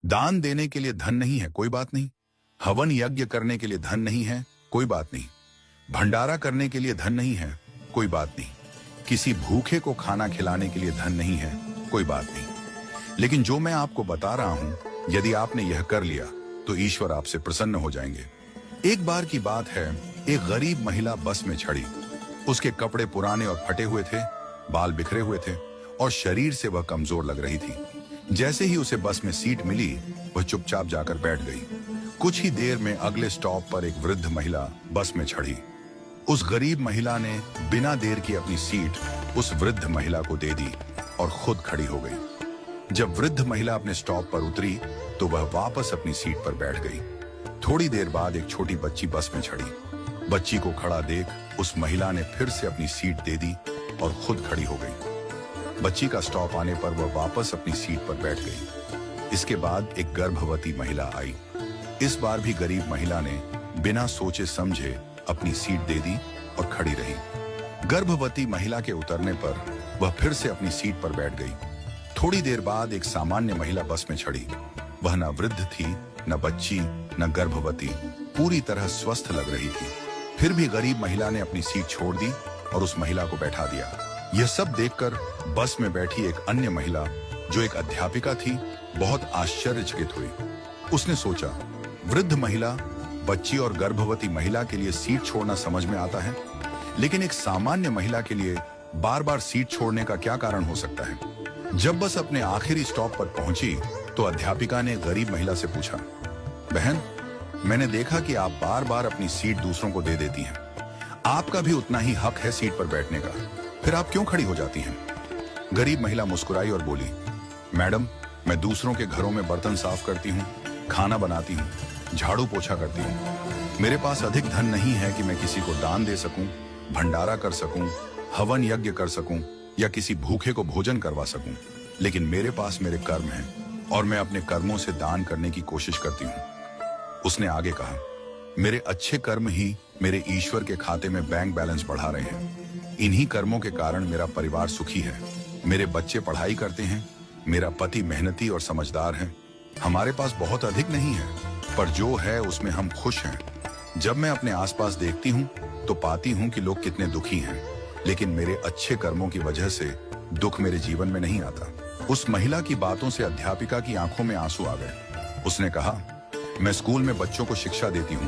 दान देने के लिए धन नहीं है, कोई बात नहीं। हवन यज्ञ करने के लिए धन नहीं है, कोई बात नहीं। भंडारा करने के लिए धन नहीं है, कोई बात नहीं। किसी भूखे को खाना खिलाने के लिए धन नहीं है, कोई बात नहीं। लेकिन जो मैं आपको बता रहा हूं, यदि आपने यह कर लिया तो ईश्वर आपसे प्रसन्न हो जाएंगे। एक बार की बात है, एक गरीब महिला बस में चढ़ी। उसके कपड़े पुराने और फटे हुए थे, बाल बिखरे हुए थे और शरीर से वह कमजोर लग रही थी। जैसे ही उसे बस में सीट मिली, वह चुपचाप जाकर बैठ गई। कुछ ही देर में अगले स्टॉप पर एक वृद्ध महिला बस में चढ़ी। उस गरीब महिला ने बिना देर की अपनी सीट उस वृद्ध महिला को दे दी और खुद खड़ी हो गई। जब वृद्ध महिला अपने स्टॉप पर उतरी तो वह वापस अपनी सीट पर बैठ गई। थोड़ी देर बाद एक छोटी बच्ची बस में चढ़ी। बच्ची को खड़ा देख उस महिला ने फिर से अपनी सीट दे दी और खुद खड़ी हो गई। बच्ची का स्टॉप आने पर वह वापस अपनी सीट पर बैठ गई। इसके बाद एक गर्भवती महिला आई। इस बार भी गरीब महिला ने बिना सोचे समझे अपनी सीट दे दी और खड़ी रही। गर्भवती महिला के उतरने पर वह फिर से अपनी सीट पर बैठ गई। थोड़ी देर बाद एक सामान्य महिला बस में चढ़ी। वह न वृद्ध थी, न बच्ची, न गर्भवती, पूरी तरह स्वस्थ लग रही थी। फिर भी गरीब महिला ने अपनी सीट छोड़ दी और उस महिला को बैठा दिया। यह सब देखकर बस में बैठी एक अन्य महिला, जो एक अध्यापिका थी, बहुत आश्चर्यचकित हुई। उसने सोचा, वृद्ध महिला, बच्ची और गर्भवती महिला के लिए सीट छोड़ना समझ में आता है, लेकिन एक सामान्य महिला के लिए बार बार सीट छोड़ने का क्या कारण हो सकता है। जब बस अपने आखिरी स्टॉप पर पहुंची तो अध्यापिका ने गरीब महिला से पूछा, बहन, मैंने देखा कि आप बार बार अपनी सीट दूसरों को दे देती हैं। आपका भी उतना ही हक है सीट पर बैठने का, फिर आप क्यों खड़ी हो जाती हैं? गरीब महिला मुस्कुराई और बोली, मैडम, मैं दूसरों के घरों में बर्तन साफ करती हूँ, खाना बनाती हूँ, झाड़ू पोछा करती हूँ। मेरे पास अधिक धन नहीं है कि मैं किसी को दान दे सकूं, भंडारा कर सकूं, हवन यज्ञ कर सकूं या किसी भूखे को भोजन करवा सकूं। लेकिन मेरे पास मेरे कर्म हैं और मैं अपने कर्मों से दान करने की कोशिश करती हूँ। उसने आगे कहा, मेरे अच्छे कर्म ही मेरे ईश्वर के खाते में बैंक बैलेंस बढ़ा रहे हैं। इन्हीं कर्मों के कारण मेरा परिवार सुखी है। मेरे बच्चे पढ़ाई करते हैं, मेरा पति मेहनती और समझदार है। हमारे पास बहुत अधिक नहीं है, पर जो है उसमें हम खुश हैं। जब मैं अपने आसपास देखती हूँ तो पाती हूँ कि लोग कितने दुखी हैं, लेकिन मेरे अच्छे कर्मों की वजह से दुख मेरे जीवन में नहीं आता। उस महिला की बातों से अध्यापिका की आंखों में आंसू आ गए। उसने कहा, मैं स्कूल में बच्चों को शिक्षा देती हूँ,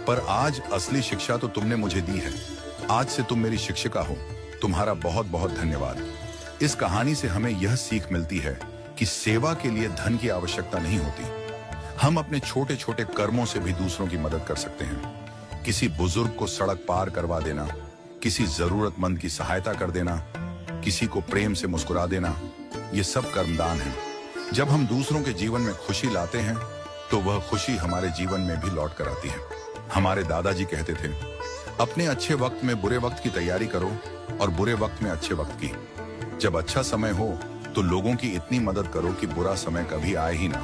पर आज असली शिक्षा तो तुमने मुझे दी है। आज से तुम मेरी शिक्षिका हो। तुम्हारा बहुत बहुत धन्यवाद। इस कहानी से हमें यह सीख मिलती है कि सेवा के लिए धन की आवश्यकता नहीं होती। हम अपने छोटे छोटे कर्मों से भी दूसरों की मदद कर सकते हैं। किसी बुजुर्ग को सड़क पार करवा देना, किसी जरूरतमंद की सहायता कर देना, किसी को प्रेम से मुस्कुरा देना, ये सब कर्मदान है। जब हम दूसरों के जीवन में खुशी लाते हैं तो वह खुशी हमारे जीवन में भी लौट कर आती है। हमारे दादाजी कहते थे, अपने अच्छे वक्त में बुरे वक्त की तैयारी करो और बुरे वक्त में अच्छे वक्त की। जब अच्छा समय हो तो लोगों की इतनी मदद करो कि बुरा समय कभी आए ही ना।